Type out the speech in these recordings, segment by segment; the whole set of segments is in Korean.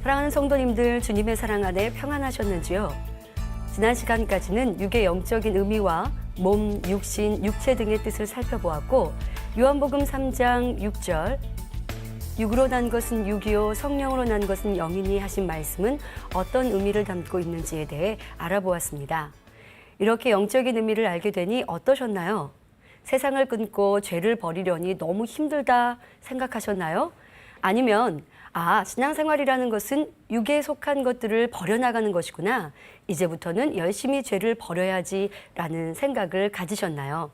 사랑하는 성도님들, 주님의 사랑 안에 평안하셨는지요? 지난 시간까지는 육의 영적인 의미와 몸, 육신, 육체 등의 뜻을 살펴보았고, 요한복음 3장 6절 육으로 난 것은 육이요 성령으로 난 것은 영이니 하신 말씀은 어떤 의미를 담고 있는지에 대해 알아보았습니다. 이렇게 영적인 의미를 알게 되니 어떠셨나요? 세상을 끊고 죄를 버리려니 너무 힘들다 생각하셨나요? 아니면 신앙생활이라는 것은 육에 속한 것들을 버려나가는 것이구나. 이제부터는 열심히 죄를 버려야지라는 생각을 가지셨나요?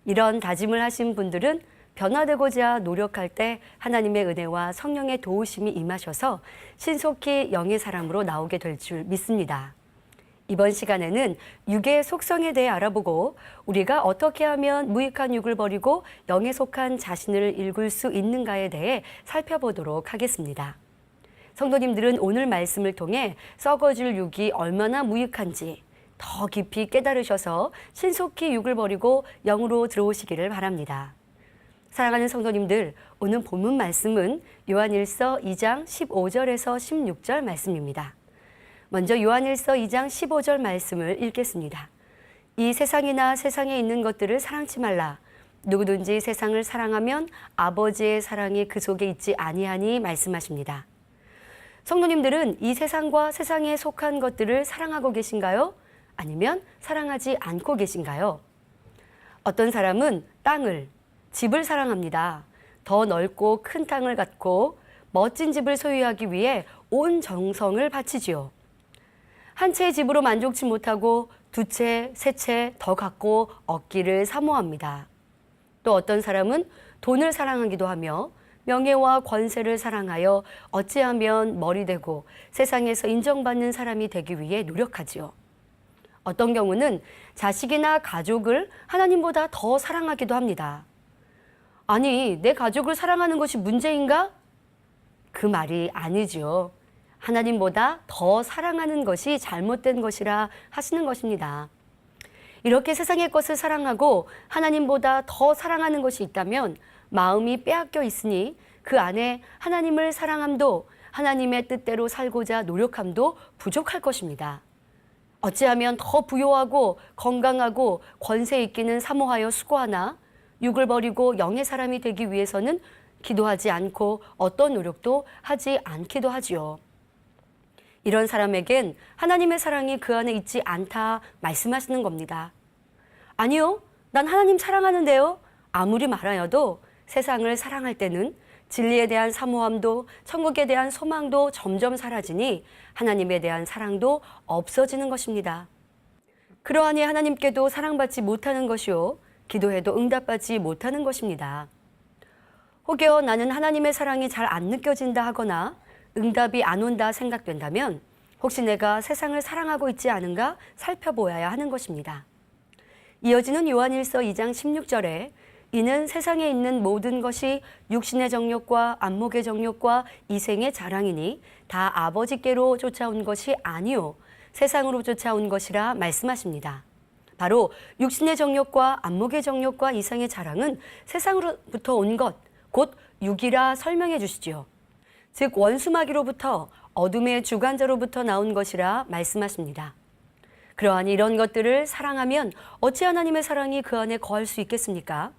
이런 다짐을 하신 분들은 변화되고자 노력할 때 하나님의 은혜와 성령의 도우심이 임하셔서 신속히 영의 사람으로 나오게 될 줄 믿습니다. 이번 시간에는 육의 속성에 대해 알아보고 우리가 어떻게 하면 무익한 육을 버리고 영에 속한 자신을 읽을 수 있는가에 대해 살펴보도록 하겠습니다. 성도님들은 오늘 말씀을 통해 썩어질 육이 얼마나 무익한지 더 깊이 깨달으셔서 신속히 육을 버리고 영으로 들어오시기를 바랍니다. 사랑하는 성도님들, 오늘 본문 말씀은 요한일서 2장 15절에서 16절 말씀입니다. 먼저 요한일서 2장 15절 말씀을 읽겠습니다. 이 세상이나 세상에 있는 것들을 사랑치 말라. 누구든지 세상을 사랑하면 아버지의 사랑이 그 속에 있지 아니하니 말씀하십니다. 성도님들은 이 세상과 세상에 속한 것들을 사랑하고 계신가요? 아니면 사랑하지 않고 계신가요? 어떤 사람은 땅을, 집을 사랑합니다. 더 넓고 큰 땅을 갖고 멋진 집을 소유하기 위해 온 정성을 바치지요. 한 채의 집으로 만족치 못하고 두 채, 세 채 더 갖고 얻기를 사모합니다. 또 어떤 사람은 돈을 사랑하기도 하며 명예와 권세를 사랑하여 어찌하면 머리 되고 세상에서 인정받는 사람이 되기 위해 노력하지요. 어떤 경우는 자식이나 가족을 하나님보다 더 사랑하기도 합니다. 아니, 내 가족을 사랑하는 것이 문제인가? 그 말이 아니지요. 하나님보다 더 사랑하는 것이 잘못된 것이라 하시는 것입니다. 이렇게 세상의 것을 사랑하고 하나님보다 더 사랑하는 것이 있다면 마음이 빼앗겨 있으니 그 안에 하나님을 사랑함도 하나님의 뜻대로 살고자 노력함도 부족할 것입니다. 어찌하면 더 부요하고 건강하고 권세 있기는 사모하여 수고하나 육을 버리고 영의 사람이 되기 위해서는 기도하지 않고 어떤 노력도 하지 않기도 하지요. 이런 사람에겐 하나님의 사랑이 그 안에 있지 않다 말씀하시는 겁니다. 아니요, 난 하나님 사랑하는데요. 아무리 말하여도 세상을 사랑할 때는 진리에 대한 사모함도 천국에 대한 소망도 점점 사라지니 하나님에 대한 사랑도 없어지는 것입니다. 그러하니 하나님께도 사랑받지 못하는 것이요, 기도해도 응답받지 못하는 것입니다. 혹여 나는 하나님의 사랑이 잘 안 느껴진다 하거나 응답이 안 온다 생각된다면 혹시 내가 세상을 사랑하고 있지 않은가 살펴보아야 하는 것입니다. 이어지는 요한일서 2장 16절에 이는 세상에 있는 모든 것이 육신의 정욕과 안목의 정욕과 이생의 자랑이니 다 아버지께로 쫓아온 것이 아니요 세상으로 쫓아온 것이라 말씀하십니다. 바로 육신의 정욕과 안목의 정욕과 이생의 자랑은 세상으로부터 온 것, 곧 육이라 설명해 주시지요. 즉 원수마귀로부터 어둠의 주관자로부터 나온 것이라 말씀하십니다. 그러하니 이런 것들을 사랑하면 어찌 하나님의 사랑이 그 안에 거할 수 있겠습니까?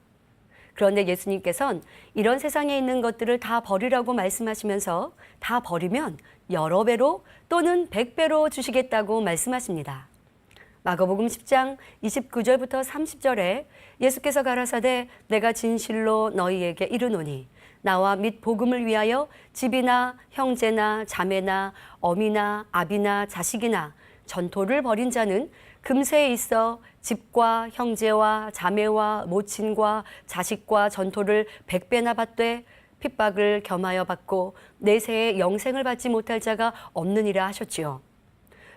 그런데 예수님께서는 이런 세상에 있는 것들을 다 버리라고 말씀하시면서 다 버리면 여러 배로 또는 100배로 주시겠다고 말씀하십니다. 마가복음 10장 29절부터 30절에 예수께서 가라사대 내가 진실로 너희에게 이르노니 나와 및 복음을 위하여 집이나 형제나 자매나 어미나 아비나 자식이나 전토를 벌인 자는 금세에 있어 집과 형제와 자매와 모친과 자식과 전토를 100배나 받되 핍박을 겸하여 받고 내세에 영생을 받지 못할 자가 없느니라 하셨지요.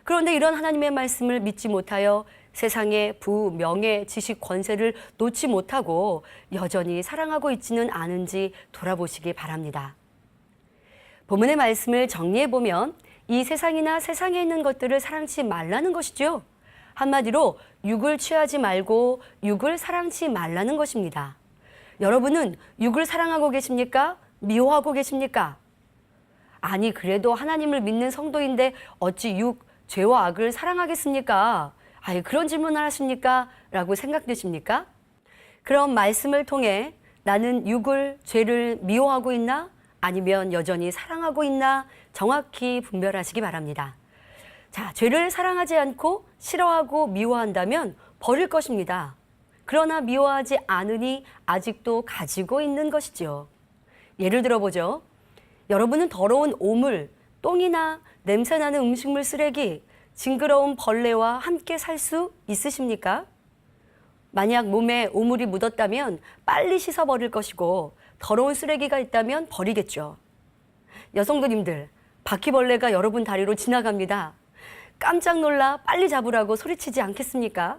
그런데 이런 하나님의 말씀을 믿지 못하여 세상의 부, 명예, 지식, 권세를 놓지 못하고 여전히 사랑하고 있지는 않은지 돌아보시기 바랍니다. 본문의 말씀을 정리해보면 이 세상이나 세상에 있는 것들을 사랑치 말라는 것이죠. 한마디로 육을 취하지 말고 육을 사랑치 말라는 것입니다. 여러분은 육을 사랑하고 계십니까? 미워하고 계십니까? 아니 그래도 하나님을 믿는 성도인데 어찌 죄와 악을 사랑하겠습니까? 아니 그런 질문을 하십니까? 라고 생각되십니까? 그럼 말씀을 통해 나는 죄를 미워하고 있나? 아니면 여전히 사랑하고 있나? 정확히 분별하시기 바랍니다. 자, 죄를 사랑하지 않고 싫어하고 미워한다면 버릴 것입니다. 그러나 미워하지 않으니 아직도 가지고 있는 것이지요. 예를 들어보죠. 여러분은 더러운 오물, 똥이나 냄새나는 음식물 쓰레기, 징그러운 벌레와 함께 살 수 있으십니까? 만약 몸에 오물이 묻었다면 빨리 씻어버릴 것이고 더러운 쓰레기가 있다면 버리겠죠. 여성들님들, 바퀴벌레가 여러분 다리로 지나갑니다. 깜짝 놀라 빨리 잡으라고 소리치지 않겠습니까?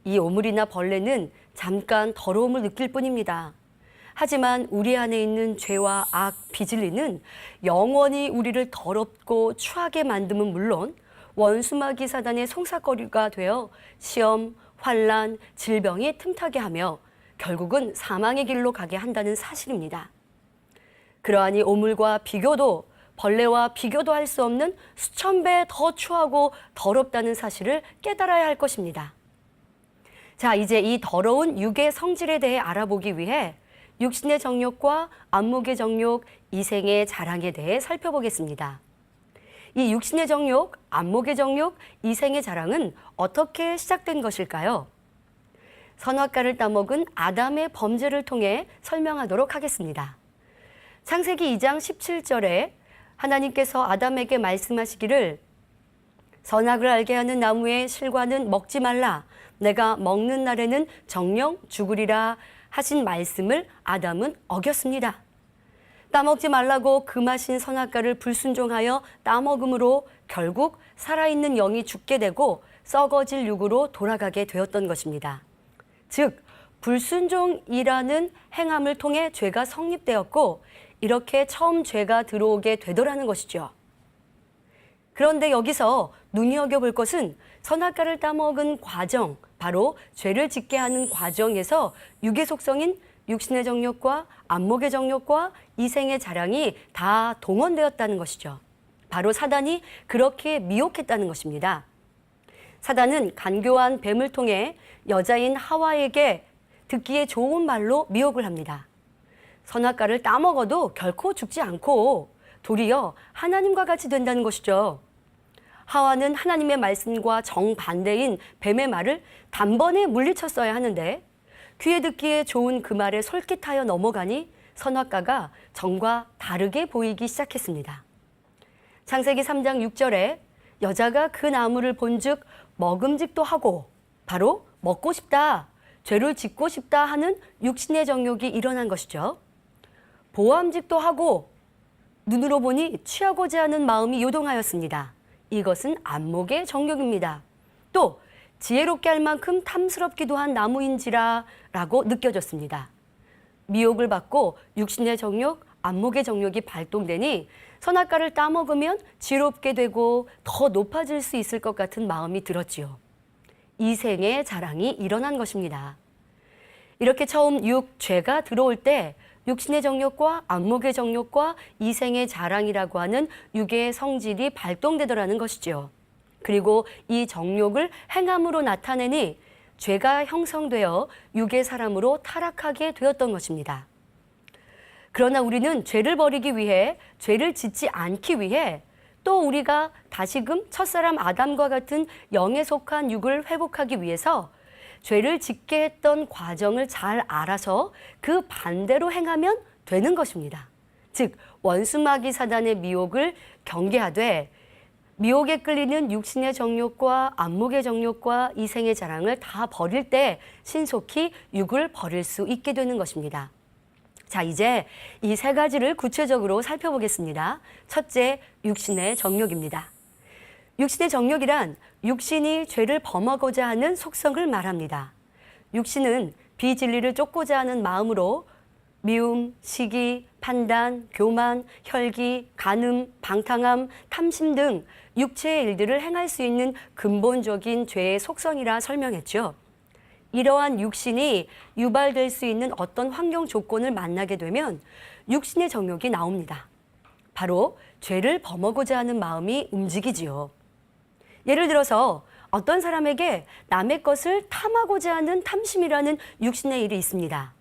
이 오물이나 벌레는 잠깐 더러움을 느낄 뿐입니다. 하지만 우리 안에 있는 죄와 악, 비진리는 영원히 우리를 더럽고 추하게 만듦은 물론 원수마귀 사단의 송사거리가 되어 시험, 환난, 질병이 틈타게 하며 결국은 사망의 길로 가게 한다는 사실입니다. 그러하니 오물과 비교도 벌레와 비교도 할 수 없는 수천 배 더 추하고 더럽다는 사실을 깨달아야 할 것입니다. 자, 이제 이 더러운 육의 성질에 대해 알아보기 위해 육신의 정욕과 안목의 정욕, 이생의 자랑에 대해 살펴보겠습니다. 이 육신의 정욕, 안목의 정욕, 이생의 자랑은 어떻게 시작된 것일까요? 선악과를 따먹은 아담의 범죄를 통해 설명하도록 하겠습니다. 창세기 2장 17절에 하나님께서 아담에게 말씀하시기를 선악을 알게 하는 나무의 실과는 먹지 말라. 내가 먹는 날에는 정령 죽으리라 하신 말씀을 아담은 어겼습니다. 따먹지 말라고 금하신 선악과를 불순종하여 따먹음으로 결국 살아있는 영이 죽게 되고 썩어질 육으로 돌아가게 되었던 것입니다. 즉, 불순종이라는 행함을 통해 죄가 성립되었고 이렇게 처음 죄가 들어오게 되더라는 것이죠. 그런데 여기서 눈여겨볼 것은 선악과를 따먹은 과정, 바로 죄를 짓게 하는 과정에서 육의 속성인 육신의 정욕과 안목의 정욕과 이생의 자랑이 다 동원되었다는 것이죠. 바로 사단이 그렇게 미혹했다는 것입니다. 사단은 간교한 뱀을 통해 여자인 하와에게 듣기에 좋은 말로 미혹을 합니다. 선악과를 따먹어도 결코 죽지 않고 도리어 하나님과 같이 된다는 것이죠. 하와는 하나님의 말씀과 정반대인 뱀의 말을 단번에 물리쳤어야 하는데 귀에 듣기에 좋은 그 말에 솔깃하여 넘어가니 선악과가 정과 다르게 보이기 시작했습니다. 창세기 3장 6절에 여자가 그 나무를 본즉 먹음직도 하고 바로 먹고 싶다, 죄를 짓고 싶다 하는 육신의 정욕이 일어난 것이죠. 보암직도 하고 눈으로 보니 취하고자 하는 마음이 요동하였습니다. 이것은 안목의 정욕입니다. 또 지혜롭게 할 만큼 탐스럽기도 한 나무인지라 라고 느껴졌습니다. 미혹을 받고 육신의 정욕, 안목의 정욕이 발동되니 선악과를 따먹으면 지혜롭게 되고 더 높아질 수 있을 것 같은 마음이 들었지요. 이생의 자랑이 일어난 것입니다. 이렇게 처음 죄가 들어올 때 육신의 정욕과 안목의 정욕과 이생의 자랑이라고 하는 육의 성질이 발동되더라는 것이죠. 그리고 이 정욕을 행함으로 나타내니 죄가 형성되어 육의 사람으로 타락하게 되었던 것입니다. 그러나 우리는 죄를 버리기 위해, 죄를 짓지 않기 위해 또 우리가 다시금 첫사람 아담과 같은 영에 속한 육을 회복하기 위해서 죄를 짓게 했던 과정을 잘 알아서 그 반대로 행하면 되는 것입니다. 즉, 원수마귀 사단의 미혹을 경계하되 미혹에 끌리는 육신의 정욕과 안목의 정욕과 이생의 자랑을 다 버릴 때 신속히 육을 버릴 수 있게 되는 것입니다. 자, 이제 이 세 가지를 구체적으로 살펴보겠습니다. 첫째, 육신의 정욕입니다. 육신의 정욕이란 육신이 죄를 범하고자 하는 속성을 말합니다. 육신은 비진리를 쫓고자 하는 마음으로 미움, 시기, 판단, 교만, 혈기, 간음, 방탕함, 탐심 등 육체의 일들을 행할 수 있는 근본적인 죄의 속성이라 설명했죠. 이러한 육신이 유발될 수 있는 어떤 환경 조건을 만나게 되면 육신의 정욕이 나옵니다. 바로 죄를 범하고자 하는 마음이 움직이지요. 예를 들어서 어떤 사람에게 남의 것을 탐하고자 하는 탐심이라는 육신의 일이 있습니다.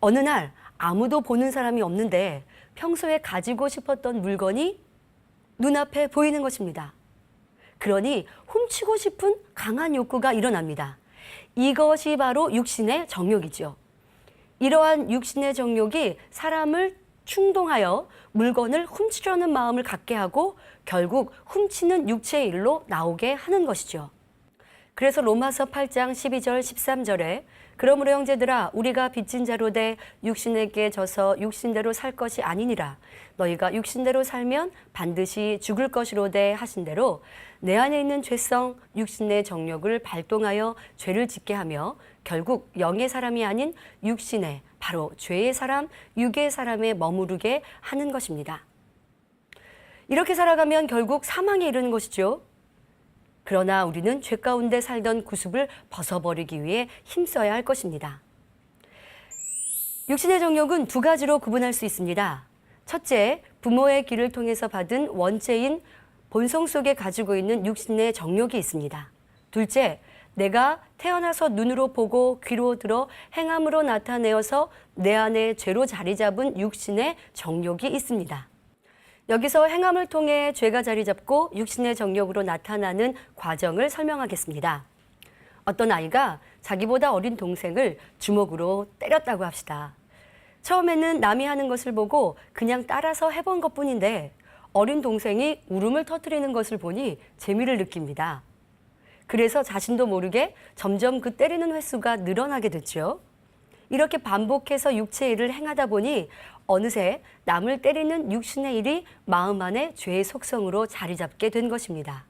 어느 날 아무도 보는 사람이 없는데 평소에 가지고 싶었던 물건이 눈앞에 보이는 것입니다. 그러니 훔치고 싶은 강한 욕구가 일어납니다. 이것이 바로 육신의 정욕이죠. 이러한 육신의 정욕이 사람을 충동하여 물건을 훔치려는 마음을 갖게 하고 결국 훔치는 육체의 일로 나오게 하는 것이죠. 그래서 로마서 8장 12절 13절에 그러므로 형제들아 우리가 빚진 자로 돼 육신에게 져서 육신대로 살 것이 아니니라. 너희가 육신대로 살면 반드시 죽을 것이로되 하신 대로 내 안에 있는 죄성 육신의 정욕을 발동하여 죄를 짓게 하며 결국 영의 사람이 아닌 육신의 바로 죄의 사람, 육의 사람에 머무르게 하는 것입니다. 이렇게 살아가면 결국 사망에 이르는 것이죠. 그러나 우리는 죄 가운데 살던 구습을 벗어버리기 위해 힘써야 할 것입니다. 육신의 정욕은 두 가지로 구분할 수 있습니다. 첫째, 부모의 길을 통해서 받은 원죄인 본성 속에 가지고 있는 육신의 정욕이 있습니다. 둘째, 내가 태어나서 눈으로 보고 귀로 들어 행함으로 나타내어서 내 안에 죄로 자리 잡은 육신의 정욕이 있습니다. 여기서 행함을 통해 죄가 자리 잡고 육신의 정욕으로 나타나는 과정을 설명하겠습니다. 어떤 아이가 자기보다 어린 동생을 주먹으로 때렸다고 합시다. 처음에는 남이 하는 것을 보고 그냥 따라서 해본 것뿐인데 어린 동생이 울음을 터뜨리는 것을 보니 재미를 느낍니다. 그래서 자신도 모르게 점점 그 때리는 횟수가 늘어나게 됐죠. 이렇게 반복해서 육체의 일을 행하다 보니 어느새 남을 때리는 육신의 일이 마음 안에 죄의 속성으로 자리 잡게 된 것입니다.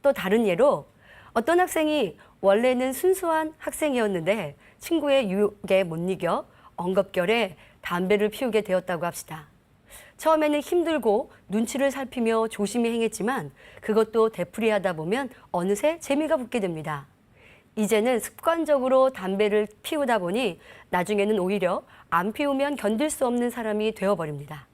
또 다른 예로 어떤 학생이 원래는 순수한 학생이었는데 친구의 유혹에 못 이겨 엉겁결에 담배를 피우게 되었다고 합시다. 처음에는 힘들고 눈치를 살피며 조심히 행했지만 그것도 되풀이하다 보면 어느새 재미가 붙게 됩니다. 이제는 습관적으로 담배를 피우다 보니 나중에는 오히려 안 피우면 견딜 수 없는 사람이 되어버립니다.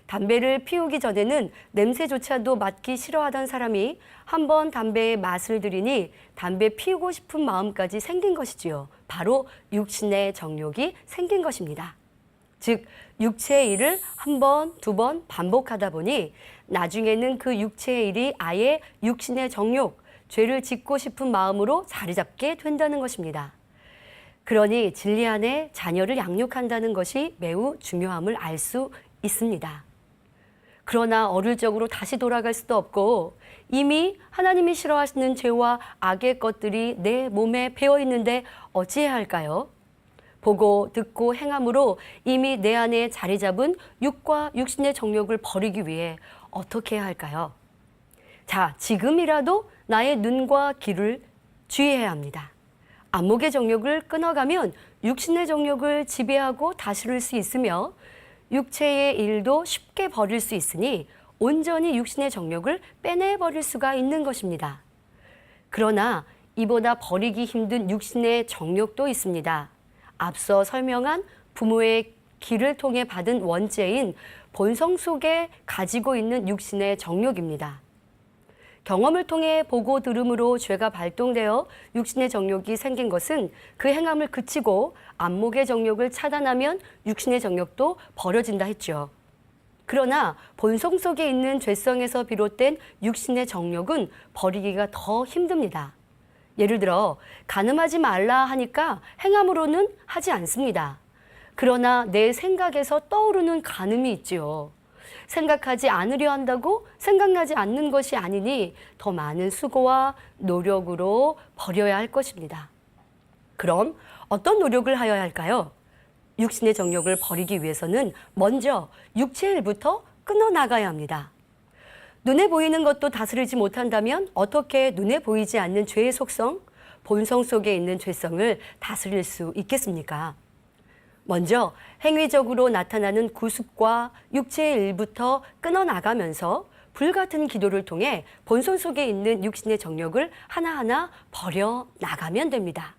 담배를 피우기 전에는 냄새조차도 맡기 싫어하던 사람이 한번 담배의 맛을 들이니 담배 피우고 싶은 마음까지 생긴 것이지요. 바로 육신의 정욕이 생긴 것입니다. 즉 육체의 일을 한 번, 두 번 반복하다 보니 나중에는 그 육체의 일이 아예 육신의 정욕, 죄를 짓고 싶은 마음으로 자리 잡게 된다는 것입니다. 그러니 진리 안에 자녀를 양육한다는 것이 매우 중요함을 알 수 있습니다. 그러나 어릴 적으로 다시 돌아갈 수도 없고 이미 하나님이 싫어하시는 죄와 악의 것들이 내 몸에 배어 있는데 어찌해야 할까요? 보고 듣고 행함으로 이미 내 안에 자리 잡은 육과 육신의 정욕을 버리기 위해 어떻게 해야 할까요? 자, 지금이라도 나의 눈과 귀를 주의해야 합니다. 안목의 정욕을 끊어가면 육신의 정욕을 지배하고 다스릴 수 있으며 육체의 일도 쉽게 버릴 수 있으니 온전히 육신의 정욕을 빼내버릴 수가 있는 것입니다. 그러나 이보다 버리기 힘든 육신의 정욕도 있습니다. 앞서 설명한 부모의 길을 통해 받은 원죄인 본성 속에 가지고 있는 육신의 정욕입니다. 경험을 통해 보고 들음으로 죄가 발동되어 육신의 정욕이 생긴 것은 그 행함을 그치고 안목의 정욕을 차단하면 육신의 정욕도 버려진다 했죠. 그러나 본성 속에 있는 죄성에서 비롯된 육신의 정욕은 버리기가 더 힘듭니다. 예를 들어 간음하지 말라 하니까 행함으로는 하지 않습니다. 그러나 내 생각에서 떠오르는 간음이 있지요. 생각하지 않으려 한다고 생각나지 않는 것이 아니니 더 많은 수고와 노력으로 버려야 할 것입니다. 그럼 어떤 노력을 하여야 할까요? 육신의 정욕을 버리기 위해서는 먼저 육체의 일부터 끊어나가야 합니다. 눈에 보이는 것도 다스리지 못한다면 어떻게 눈에 보이지 않는 죄의 속성, 본성 속에 있는 죄성을 다스릴 수 있겠습니까? 먼저 행위적으로 나타나는 구습과 육체의 일부터 끊어나가면서 불같은 기도를 통해 본성 속에 있는 육신의 정욕을 하나하나 버려나가면 됩니다.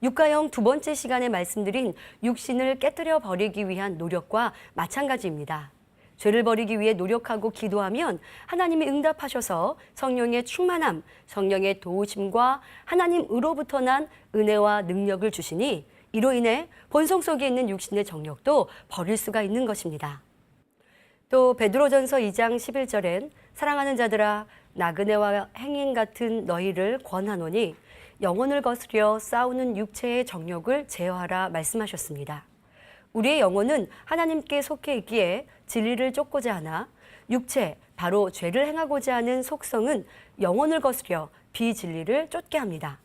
육가형 두 번째 시간에 말씀드린 육신을 깨뜨려 버리기 위한 노력과 마찬가지입니다. 죄를 버리기 위해 노력하고 기도하면 하나님이 응답하셔서 성령의 충만함, 성령의 도우심과 하나님으로부터 난 은혜와 능력을 주시니 이로 인해 본성 속에 있는 육신의 정욕도 버릴 수가 있는 것입니다. 또 베드로전서 2장 11절엔 사랑하는 자들아 나그네와 행인 같은 너희를 권하노니 영혼을 거스려 싸우는 육체의 정욕을 제어하라 말씀하셨습니다. 우리의 영혼은 하나님께 속해 있기에 진리를 쫓고자 하나 육체, 바로 죄를 행하고자 하는 속성은 영혼을 거스려 비진리를 쫓게 합니다.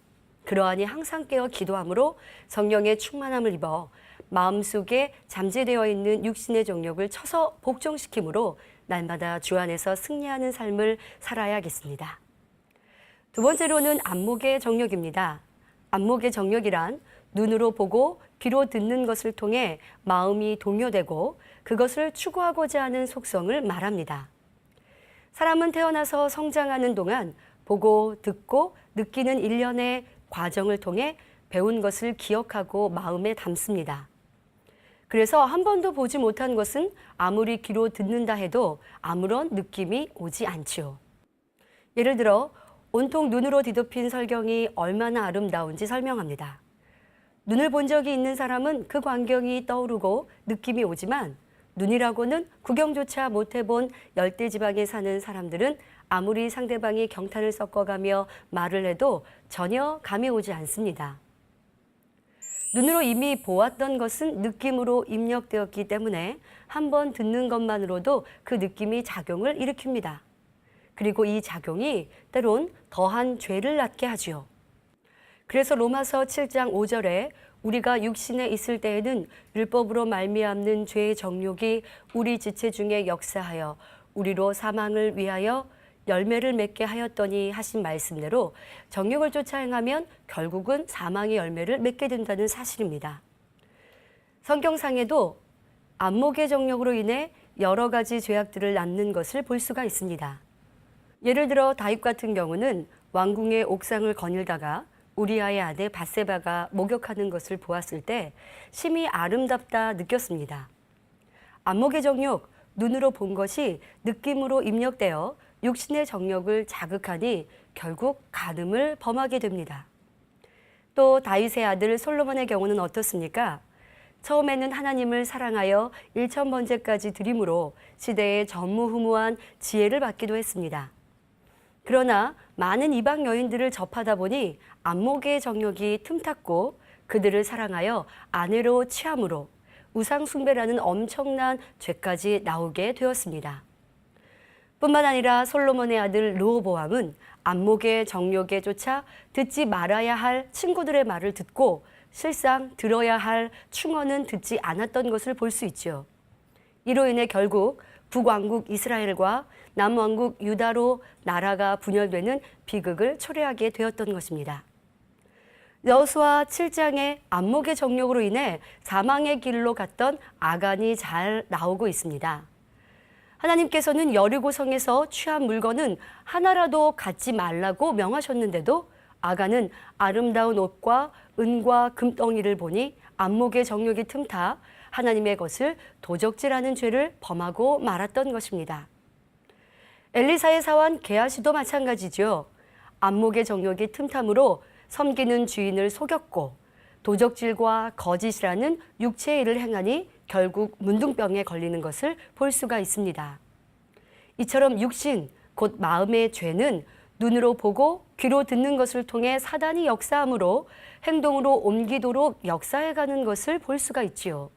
그러하니 항상 깨어 기도함으로 성령의 충만함을 입어 마음속에 잠재되어 있는 육신의 정욕을 쳐서 복종시키므로 날마다 주 안에서 승리하는 삶을 살아야겠습니다. 두 번째로는 안목의 정욕입니다. 안목의 정욕이란 눈으로 보고 귀로 듣는 것을 통해 마음이 동요되고 그것을 추구하고자 하는 속성을 말합니다. 사람은 태어나서 성장하는 동안 보고 듣고 느끼는 일련의 과정을 통해 배운 것을 기억하고 마음에 담습니다. 그래서 한 번도 보지 못한 것은 아무리 귀로 듣는다 해도 아무런 느낌이 오지 않지요. 예를 들어 온통 눈으로 뒤덮인 설경이 얼마나 아름다운지 설명합니다. 눈을 본 적이 있는 사람은 그 광경이 떠오르고 느낌이 오지만 눈이라고는 구경조차 못 해본 열대지방에 사는 사람들은 아무리 상대방이 경탄을 섞어가며 말을 해도 전혀 감이 오지 않습니다. 눈으로 이미 보았던 것은 느낌으로 입력되었기 때문에 한번 듣는 것만으로도 그 느낌이 작용을 일으킵니다. 그리고 이 작용이 때론 더한 죄를 낳게 하지요. 그래서 로마서 7장 5절에 우리가 육신에 있을 때에는 율법으로 말미암는 죄의 정욕이 우리 지체 중에 역사하여 우리로 사망을 위하여 열매를 맺게 하였더니 하신 말씀대로 정욕을 쫓아 행하면 결국은 사망의 열매를 맺게 된다는 사실입니다. 성경상에도 안목의 정욕으로 인해 여러 가지 죄악들을 낳는 것을 볼 수가 있습니다. 예를 들어 다윗 같은 경우는 왕궁의 옥상을 거닐다가 우리아의 아내 밧세바가 목욕하는 것을 보았을 때 심히 아름답다 느꼈습니다. 안목의 정욕, 눈으로 본 것이 느낌으로 입력되어 육신의 정욕을 자극하니 결국 간음을 범하게 됩니다. 또 다윗의 아들 솔로몬의 경우는 어떻습니까? 처음에는 하나님을 사랑하여 1000번제까지 드림으로 시대의 전무후무한 지혜를 받기도 했습니다. 그러나 많은 이방 여인들을 접하다 보니 안목의 정욕이 틈탔고 그들을 사랑하여 아내로 취함으로 우상 숭배라는 엄청난 죄까지 나오게 되었습니다. 뿐만 아니라 솔로몬의 아들 르호보암은 안목의 정욕에 쫓아 듣지 말아야 할 친구들의 말을 듣고 실상 들어야 할 충언은 듣지 않았던 것을 볼 수 있죠. 이로 인해 결국 북왕국 이스라엘과 남왕국 유다로 나라가 분열되는 비극을 초래하게 되었던 것입니다. 여호수아 7장의 안목의 정욕으로 인해 사망의 길로 갔던 아간이 잘 나오고 있습니다. 하나님께서는 여리고 성에서 취한 물건은 하나라도 갖지 말라고 명하셨는데도 아간은 아름다운 옷과 은과 금덩이를 보니 안목의 정욕이 틈타 하나님의 것을 도적질하는 죄를 범하고 말았던 것입니다. 엘리사의 사환 게하시도 마찬가지죠. 안목의 정욕이 틈탐으로 섬기는 주인을 속였고 도적질과 거짓이라는 육체의 일을 행하니 결국 문둥병에 걸리는 것을 볼 수가 있습니다. 이처럼 육신, 곧 마음의 죄는 눈으로 보고 귀로 듣는 것을 통해 사단이 역사함으로 행동으로 옮기도록 역사해가는 것을 볼 수가 있지요.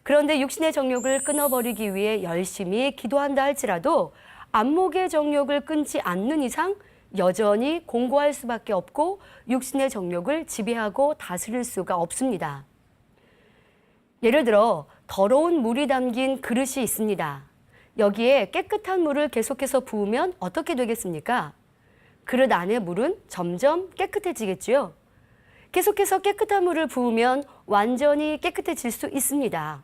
그런데 육신의 정욕을 끊어버리기 위해 열심히 기도한다 할지라도 안목의 정욕을 끊지 않는 이상 여전히 공고할 수밖에 없고 육신의 정욕을 지배하고 다스릴 수가 없습니다. 예를 들어 더러운 물이 담긴 그릇이 있습니다. 여기에 깨끗한 물을 계속해서 부으면 어떻게 되겠습니까? 그릇 안의 물은 점점 깨끗해지겠지요. 계속해서 깨끗한 물을 부으면 완전히 깨끗해질 수 있습니다.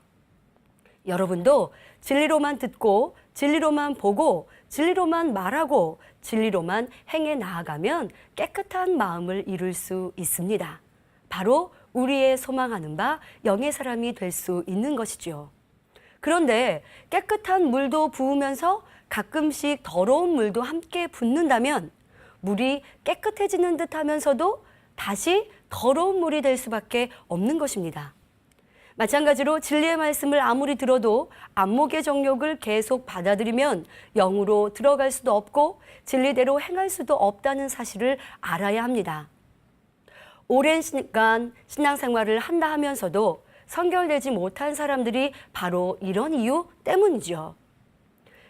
여러분도 진리로만 듣고 진리로만 보고 진리로만 말하고 진리로만 행해 나아가면 깨끗한 마음을 이룰 수 있습니다. 바로 우리의 소망하는 바 영의 사람이 될 수 있는 것이죠. 그런데 깨끗한 물도 부으면서 가끔씩 더러운 물도 함께 붓는다면 물이 깨끗해지는 듯 하면서도 다시 더러운 물이 될 수밖에 없는 것입니다. 마찬가지로 진리의 말씀을 아무리 들어도 안목의 정욕을 계속 받아들이면 영으로 들어갈 수도 없고 진리대로 행할 수도 없다는 사실을 알아야 합니다. 오랜 시간 신앙생활을 한다 하면서도 선결되지 못한 사람들이 바로 이런 이유 때문이죠.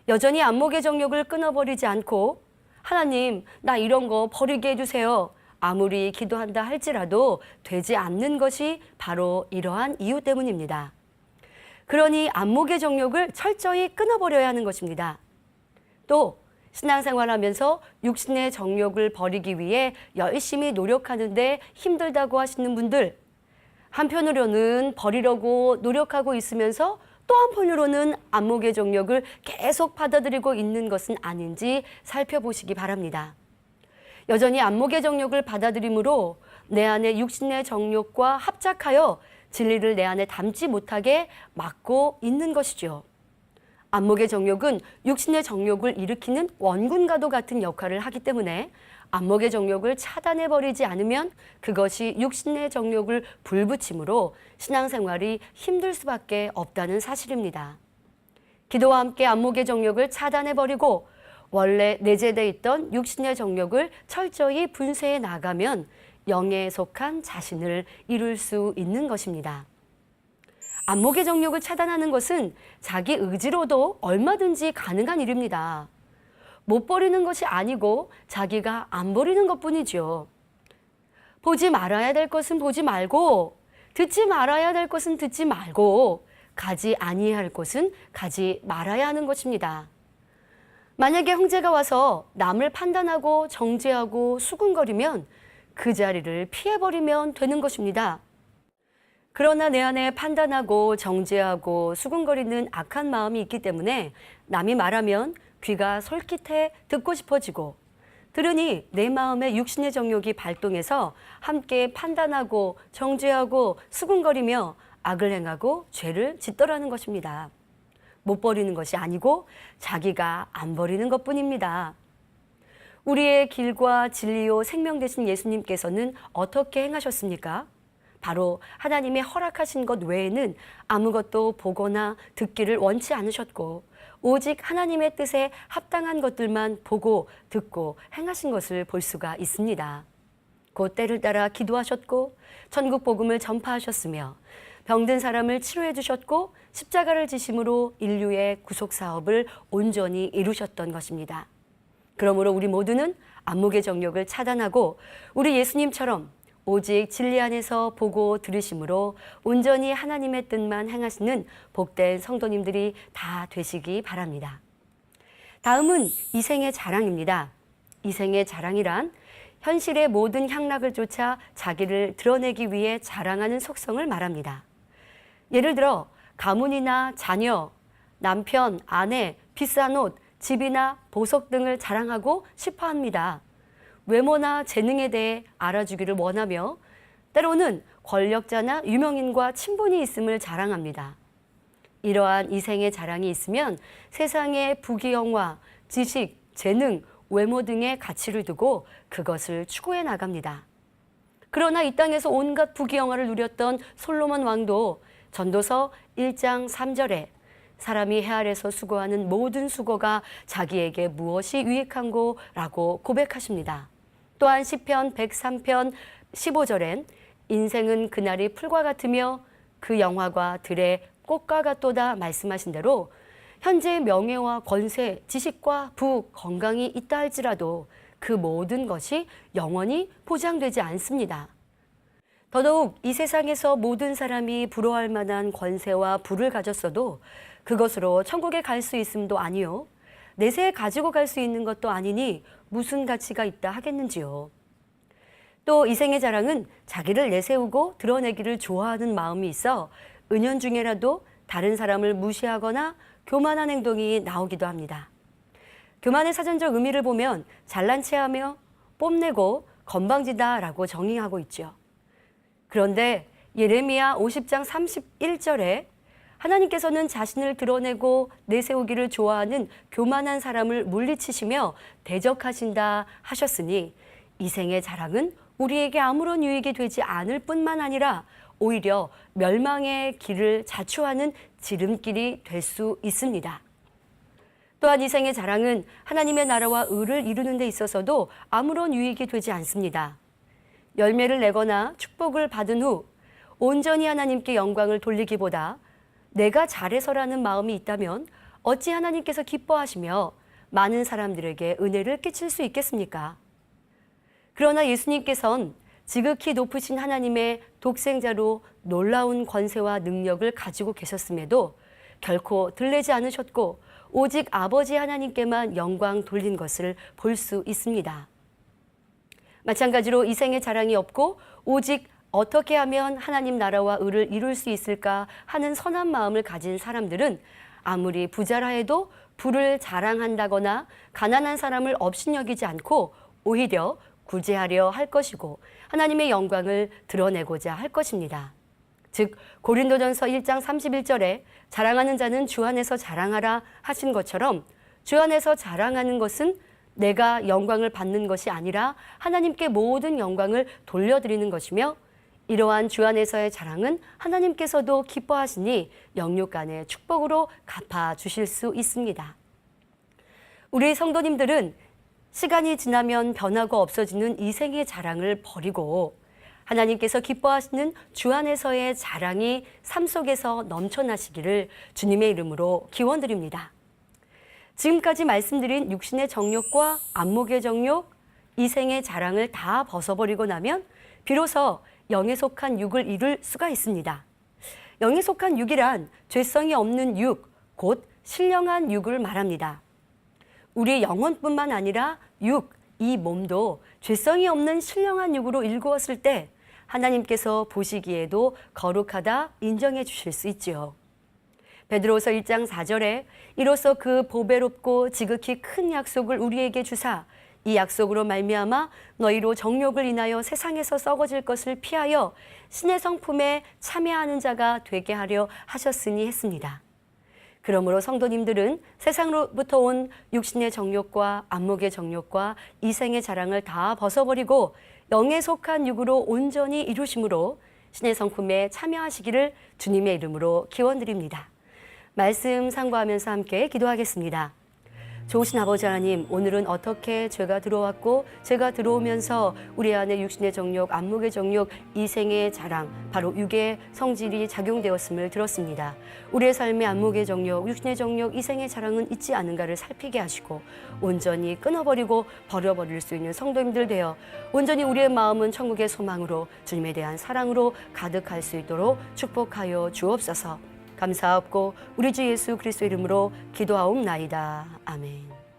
여전히 안목의 정욕을 끊어버리지 않고 하나님, 나 이런 거 버리게 해주세요. 아무리 기도한다 할지라도 되지 않는 것이 바로 이러한 이유 때문입니다. 그러니 안목의 정욕을 철저히 끊어버려야 하는 것입니다. 또 신앙생활하면서 육신의 정욕을 버리기 위해 열심히 노력하는데 힘들다고 하시는 분들, 한편으로는 버리려고 노력하고 있으면서 또 한편으로는 안목의 정욕을 계속 받아들이고 있는 것은 아닌지 살펴보시기 바랍니다. 여전히 안목의 정욕을 받아들임으로 내 안에 육신의 정욕과 합작하여 진리를 내 안에 담지 못하게 막고 있는 것이죠. 안목의 정욕은 육신의 정욕을 일으키는 원군과도 같은 역할을 하기 때문에 안목의 정욕을 차단해버리지 않으면 그것이 육신의 정욕을 불붙임으로 신앙생활이 힘들 수밖에 없다는 사실입니다. 기도와 함께 안목의 정욕을 차단해버리고 원래 내재되어 있던 육신의 정욕을 철저히 분쇄해 나가면 영에 속한 자신을 이룰 수 있는 것입니다. 안목의 정욕을 차단하는 것은 자기 의지로도 얼마든지 가능한 일입니다. 못 버리는 것이 아니고 자기가 안 버리는 것뿐이죠. 보지 말아야 될 것은 보지 말고 듣지 말아야 될 것은 듣지 말고 가지 아니할 곳은 가지 말아야 하는 것입니다. 만약에 형제가 와서 남을 판단하고 정죄하고 수군거리면 그 자리를 피해버리면 되는 것입니다. 그러나 내 안에 판단하고 정죄하고 수군거리는 악한 마음이 있기 때문에 남이 말하면 귀가 솔깃해 듣고 싶어지고 들으니 내 마음에 육신의 정욕이 발동해서 함께 판단하고 정죄하고 수군거리며 악을 행하고 죄를 짓더라는 것입니다. 못 버리는 것이 아니고 자기가 안 버리는 것뿐입니다. 우리의 길과 진리요 생명 되신 예수님께서는 어떻게 행하셨습니까? 바로 하나님의 허락하신 것 외에는 아무것도 보거나 듣기를 원치 않으셨고 오직 하나님의 뜻에 합당한 것들만 보고 듣고 행하신 것을 볼 수가 있습니다. 곧 때를 따라 기도하셨고 천국 복음을 전파하셨으며 병든 사람을 치료해 주셨고 십자가를 지심으로 인류의 구속 사업을 온전히 이루셨던 것입니다. 그러므로 우리 모두는 안목의 정욕을 차단하고 우리 예수님처럼 오직 진리 안에서 보고 들으심으로 온전히 하나님의 뜻만 행하시는 복된 성도님들이 다 되시기 바랍니다. 다음은 이생의 자랑입니다. 이생의 자랑이란 현실의 모든 향락을 쫓아 자기를 드러내기 위해 자랑하는 속성을 말합니다. 예를 들어 가문이나 자녀, 남편, 아내, 비싼 옷, 집이나 보석 등을 자랑하고 싶어 합니다. 외모나 재능에 대해 알아주기를 원하며 때로는 권력자나 유명인과 친분이 있음을 자랑합니다. 이러한 이생의 자랑이 있으면 세상의 부귀영화, 지식, 재능, 외모 등의 가치를 두고 그것을 추구해 나갑니다. 그러나 이 땅에서 온갖 부귀영화를 누렸던 솔로몬 왕도 전도서 1장 3절에 사람이 해 아래서 수고하는 모든 수고가 자기에게 무엇이 유익한고라고 고백하십니다. 또한 시편 103편 15절엔 인생은 그날이 풀과 같으며 그 영화가 들의 꽃과 같도다 말씀하신 대로 현재의 명예와 권세, 지식과 부, 건강이 있다 할지라도 그 모든 것이 영원히 보장되지 않습니다. 더더욱 이 세상에서 모든 사람이 부러워할 만한 권세와 부를 가졌어도 그것으로 천국에 갈 수 있음도 아니요 내세에 가지고 갈 수 있는 것도 아니니 무슨 가치가 있다 하겠는지요. 또 이생의 자랑은 자기를 내세우고 드러내기를 좋아하는 마음이 있어 은연중에라도 다른 사람을 무시하거나 교만한 행동이 나오기도 합니다. 교만의 사전적 의미를 보면 잘난 체하며 뽐내고 건방지다라고 정의하고 있죠. 그런데 예레미야 50장 31절에 하나님께서는 자신을 드러내고 내세우기를 좋아하는 교만한 사람을 물리치시며 대적하신다 하셨으니 이 생의 자랑은 우리에게 아무런 유익이 되지 않을 뿐만 아니라 오히려 멸망의 길을 자초하는 지름길이 될 수 있습니다. 또한 이 생의 자랑은 하나님의 나라와 의를 이루는 데 있어서도 아무런 유익이 되지 않습니다. 열매를 내거나 축복을 받은 후 온전히 하나님께 영광을 돌리기보다 내가 잘해서라는 마음이 있다면 어찌 하나님께서 기뻐하시며 많은 사람들에게 은혜를 끼칠 수 있겠습니까? 그러나 예수님께서는 지극히 높으신 하나님의 독생자로 놀라운 권세와 능력을 가지고 계셨음에도 결코 들리지 않으셨고 오직 아버지 하나님께만 영광 돌린 것을 볼 수 있습니다. 마찬가지로 이 생의 자랑이 없고 오직 어떻게 하면 하나님 나라와 의를 이룰 수 있을까 하는 선한 마음을 가진 사람들은 아무리 부자라 해도 부를 자랑한다거나 가난한 사람을 업신여기지 않고 오히려 구제하려 할 것이고 하나님의 영광을 드러내고자 할 것입니다. 즉 고린도전서 1장 31절에 자랑하는 자는 주 안에서 자랑하라 하신 것처럼 주 안에서 자랑하는 것은 내가 영광을 받는 것이 아니라 하나님께 모든 영광을 돌려드리는 것이며 이러한 주 안에서의 자랑은 하나님께서도 기뻐하시니 영육간의 축복으로 갚아주실 수 있습니다. 우리 성도님들은 시간이 지나면 변하고 없어지는 이 생의 자랑을 버리고 하나님께서 기뻐하시는 주 안에서의 자랑이 삶 속에서 넘쳐나시기를 주님의 이름으로 기원드립니다. 지금까지 말씀드린 육신의 정욕과 안목의 정욕, 이 생의 자랑을 다 벗어버리고 나면 비로소 영에 속한 육을 이룰 수가 있습니다. 영에 속한 육이란 죄성이 없는 육, 곧 신령한 육을 말합니다. 우리 영혼뿐만 아니라 육, 이 몸도 죄성이 없는 신령한 육으로 일구었을 때 하나님께서 보시기에도 거룩하다 인정해 주실 수 있지요. 베드로서 1장 4절에 이로써 그 보배롭고 지극히 큰 약속을 우리에게 주사 이 약속으로 말미암아 너희로 정욕을 인하여 세상에서 썩어질 것을 피하여 신의 성품에 참여하는 자가 되게 하려 하셨으니 했습니다. 그러므로 성도님들은 세상으로부터 온 육신의 정욕과 안목의 정욕과 이생의 자랑을 다 벗어버리고 영에 속한 육으로 온전히 이루심으로 신의 성품에 참여하시기를 주님의 이름으로 기원드립니다. 말씀 상고하면서 함께 기도하겠습니다. 좋으신 아버지 하나님, 오늘은 어떻게 죄가 들어왔고 죄가 들어오면서 우리 안에 육신의 정욕, 안목의 정욕, 이생의 자랑, 바로 육의 성질이 작용되었음을 들었습니다. 우리의 삶의 안목의 정욕, 육신의 정욕, 이생의 자랑은 있지 않은가를 살피게 하시고 온전히 끊어버리고 버려버릴 수 있는 성도님들 되어 온전히 우리의 마음은 천국의 소망으로 주님에 대한 사랑으로 가득할 수 있도록 축복하여 주옵소서. 감사하옵고 우리 주 예수 그리스도 이름으로 기도하옵나이다. 아멘.